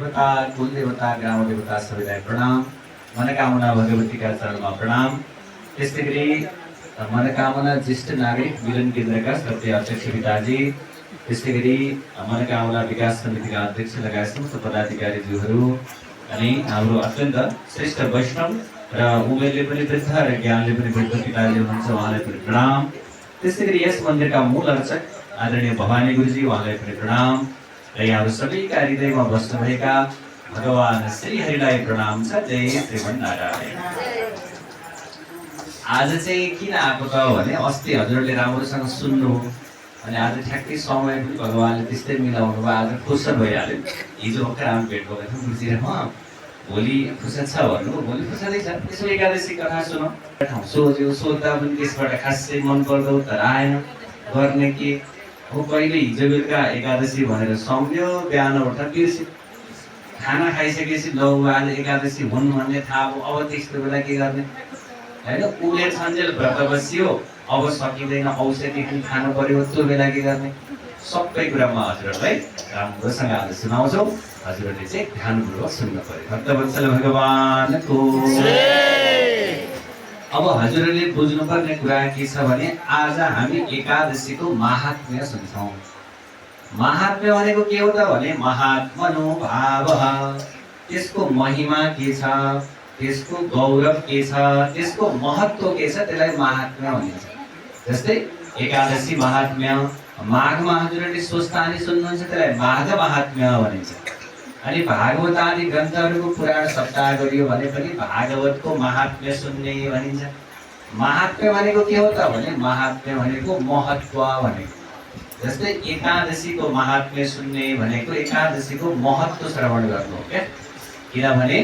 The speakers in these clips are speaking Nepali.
देवता, कुल देवता, ग्राम देवता सबैलाई प्रणाम। मनोकामना भगवतीका चरणमा प्रणाम। त्यस्तै गरी मनोकामना ज्येष्ठ नागरिक मिलन केन्द्रका सत्य अध्यक्ष पिताजी, त्यस्तै गरी मनोकामना विकास समितिका अध्यक्ष लगायत समस्त पदाधिकारीज्यूहरू अनि हाम्रो अत्यन्त श्रेष्ठ वैष्णव र उमेरले पनि वृद्ध र ज्ञानले पनि वृद्ध पिताजी हुनुहुन्छ, उहाँलाई पनि प्रणाम। त्यस्तै गरी यस मन्दिरका मूल अर्चक आदरणीय भवानी गुरुजी, उहाँलाई पनि प्रणाम। र यहाँहरू सबैका हृदयमा बस्नुभएका भगवान श्रीहरिलाई प्रणाम छ। जय श्रीमन्नारायण। आज चाहिँ किन आएको त भने अस्ति हजुरले राम्रोसँग सुन्नु अनि आज ठ्याक्कै समय पनि भगवानले त्यस्तै मिलाउनु भयो। आज फुर्सद भइहाल्यो। हिजो भर्खर हामी भेट भएको थियौँ गुरुजी र म। भोलि फुर्सद छ भन्नु, भोलि फुर्सदै छ। त्यसो एकादशी कथा सुनौँ। ठाउँ सोच्यो, सोच्दा पनि त्यसबाट खासै मन पर्दो तर आएन। गर्ने के अब कहिले हिजो बेलुका एकादशी भनेर सम्झ्यो, बिहान उठ्दा बिर्स्यो। खाना खाइसकेपछि लौ आज एकादशी हुन् भन्ने थाहा भयो। अब त्यस्तो बेला के गर्ने होइन? उमेर छन्जेल व्रत बसियो, अब सकिँदैन, औषधि पनि खानु पर्यो। त्यो बेला के गर्ने? सबै कुरामा हजुरहरूलाई राम्रोसँग आज सुनाउँछौँ। हजुरहरूले चाहिँ ध्यानपूर्वक सुन्नु पर्यो। भक्तवत्सल भगवानको। अब हजुरहरूले बुझ्नुपर्ने कुरा के छ भने आज हामी एकादशीको महात्म्य सुन्छौँ। महात्म्य भनेको के हो त भने महात्मनो भावः, त्यसको महिमा के छ, त्यसको गौरव के छ, त्यसको महत्त्व के छ, त्यसलाई महात्म्य भनिन्छ। जस्तै एकादशी महात्म्य, माघमा हजुरहरूले स्वस्थानी सुन्नुहुन्छ, त्यसलाई माघ महात्म्य भनिन्छ। अनि भागवत आदि ग्रन्थहरूको पुराण सप्ताह गरियो भने पनि भागवतको महात्म्य सुन्ने भनिन्छ। महात्म्य भनेको के हो त भने महात्म्य भनेको महत्त्व भनेको। जस्तै एकादशीको महात्म्य सुन्ने भनेको एकादशीको महत्त्व श्रवण गर्नु हो क्या। किनभने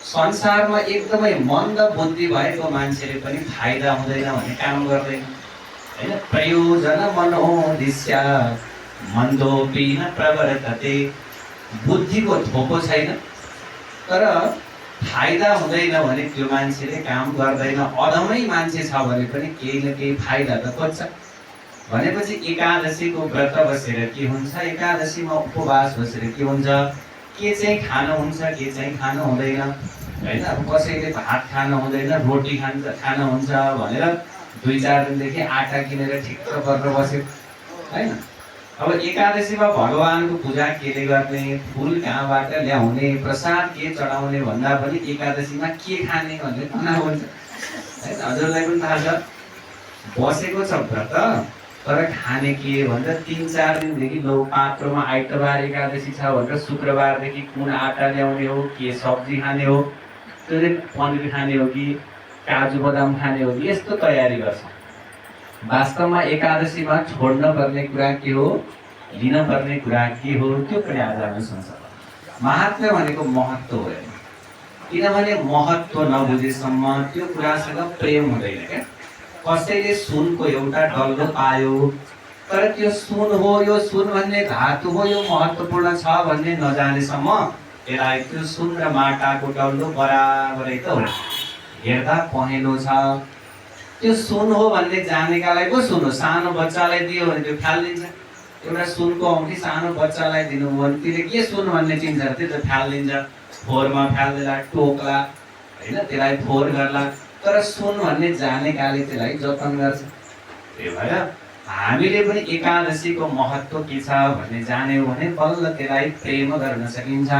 संसारमा एकदमै मन्द बुद्धि भएको मान्छेले पनि फाइदा हुँदैन भन्ने काम गर्दैन होइन। प्रयोजन मनोदिश्य मन्दोपि न प्रवर्तते। बुद्धिको थोको छैन तर फाइदा हुँदैन भने त्यो मान्छेले काम गर्दैन। अधमै मान्छे छ भने पनि केही न केही फाइदा त खोज्छ। भनेपछि एकादशीको व्रत बसेर के हुन्छ, एकादशीमा उपवास बसेर के हुन्छ, के चाहिँ खानु हुन्छ, के चाहिँ खानु हुँदैन होइन। अब कसैले भात खानु हुँदैन, रोटी खानु हुन्छ भनेर 2-4 दिनदेखि आटा किनेर ठिक्क गरेर बस्यो होइन। अब एकादशीमा भगवानको पूजा केले गर्ने, फुल कहाँबाट ल्याउने, प्रसाद के चढाउने भन्दा पनि एकादशीमा के खाने भन्ने तनाव हुन्छ होइन। हजुरलाई पनि थाहा छ बसेको छ व्रत तर खाने के भन्दा 3-4 दिनदेखि लौ पात्रोमा आइतबार एकादशी छ भनेर शुक्रबारदेखि कुन आटा ल्याउने हो, के सब्जी खाने हो, त्यो चाहिँ पनिर खाने हो कि काजु बदाम खाने हो कि, यस्तो तयारी गर्छ। वास्तवमा एकादशीमा छोड्न पर्ने कुरा के हो, लिन पर्ने कुरा के हो, त्यो पनि आज हामी सुन्छौँ। महात्म्य भनेको महत्त्व हो। किनभने महत्त्व नबुझेसम्म त्यो कुरासँग प्रेम हुँदैन क्या। कसैले सुनको एउटा डल्लो पायो तर त्यो सुन हो, यो सुन भन्ने धातु हो, यो महत्त्वपूर्ण छ भन्ने नजानेसम्म त्यसलाई त्यो सुन र माटाको डल्लो बराबरै त हो। हेर्दा पहेँलो छ, त्यो सुन हो भन्ने जानेकालाई पो सुन हो। सानो बच्चालाई दियो भने त्यो फ्यालिदिन्छ। एउटा सुनको औँठी सानो बच्चालाई दिनु हो भने त्यसले के सुन भन्ने चिन्छ, त्यो त फ्यालिदिन्छ। फोहोरमा फ्याल्देला, टोक्ला होइन, त्यसलाई फोहोर गर्ला। तर सुन भन्ने जानेकाले त्यसलाई जतन गर्छ। त्यही भएर हामीले पनि एकादशीको महत्त्व के छ भन्ने जान्यौँ भने बल्ल त्यसलाई प्रेम गर्न सकिन्छ।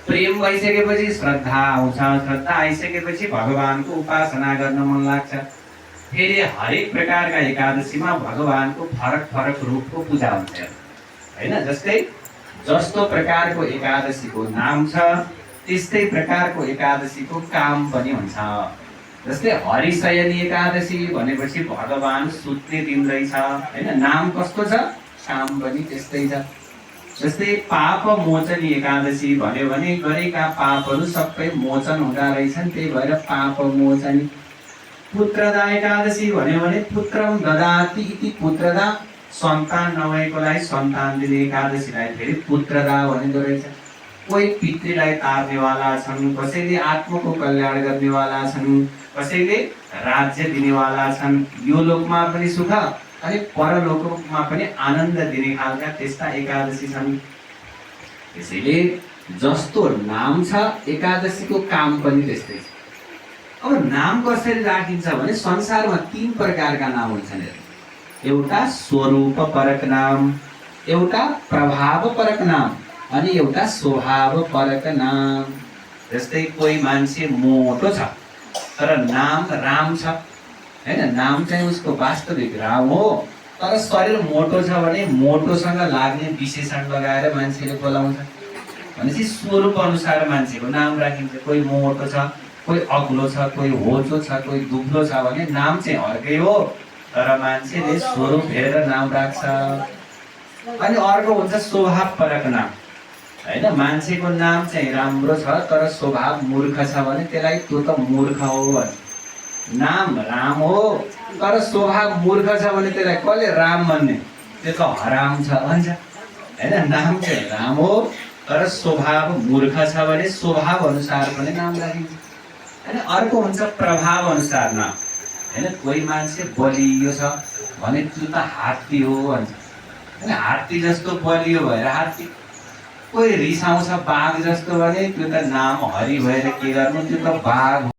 प्रेम भइसकेपछि श्रद्धा आउँछ, श्रद्धा आइसकेपछि भगवानको उपासना गर्न मन लाग्छ। फेरि हरेक प्रकारका एकादशीमा भगवानको फरक फरक रूपको पूजा हुन्छ होइन। जस्तै जस्तो प्रकारको एकादशीको नाम छ त्यस्तै प्रकारको एकादशीको काम पनि हुन्छ। जस्तै हरिशयनी एकादशी भनेपछि भगवान सुत्ने दिन रहेछ होइन। नाम कस्तो छ, काम पनि त्यस्तै छ। जस्तै पाप मोचनी एकादशी भन्यो भने गरेका पापहरू सबै मोचन हुँदा रहेछन्, त्यही भएर पाप मोचनी। पुत्रदा एकादशी भन्यो भने पुत्रम ददाति इति पुत्रदा, सन्तान नभएकोलाई सन्तान दिने एकादशीलाई फेरि पुत्रदा भनिँदो रहेछ। कोही पितृलाई तार्नेवाला छन्, कसैले आत्मको कल्याण गर्नेवाला छन्, कसैले राज्य दिनेवाला छन्। यो लोकमा पनि सुख अनि परलोकमा पनि आनन्द दिने खालका त्यस्ता एकादशी छन्। त्यसैले जस्तो नाम छ एकादशीको काम पनि त्यस्तै छ। अब नाम कसरी राखिन्छ भने संसारमा 3 प्रकारका नाम हुन्छन्। एउटा स्वरूप परक नाम, एउटा प्रभाव परक नाम अनि एउटा स्वभाव परक नाम। जस्तै कोही मान्छे मोटो छ तर नाम राम छ हैन, नाम चाहिँ उसको वास्तविक राम हो, तर शरीर मोटो छ भने मोटोसँग लाग्ने विशेषण लगाएर मान्छेले बोलाउँछ। भनेपछि स्वरूप अनुसार मान्छेको नाम राखिन्छ। कोही मोटो छ, कोही अग्लो छ, कोही होचो छ, कोही दुब्लो छ भने नाम चाहिँ अर्कै हो, तर मान्छेले स्वरूप हेरेर नाम राख्छ। अनि अर्को हुन्छ स्वभाव परक नाम हैन, मान्छेको नाम चाहिँ राम्रो छ तर स्वभाव मूर्ख छ भने त्यसलाई त्यो त मूर्ख हो भन्छ। नाम राम हो तर स्वभाव मूर्ख छ भने त्यसलाई कसले राम भन्ने, त्यो त हराम छ भन्छ हैन। नाम चाहिँ राम हो तर स्वभाव मूर्ख छ भने स्वभाव अनुसार पनि नाम राखिन्छ हैन। अर्को हुन्छ प्रभाव अनुसार नाम हैन, कोही मान्छे बलियो छ भने त्यो त हात्ती हो भन्छ हैन, हात्ती जस्तो बलियो भएर हात्ती। कोही रिसाउँछ बाघ जस्तो भने त्यो त नाम हरि भएर के गर्नु, त्यो त बाघ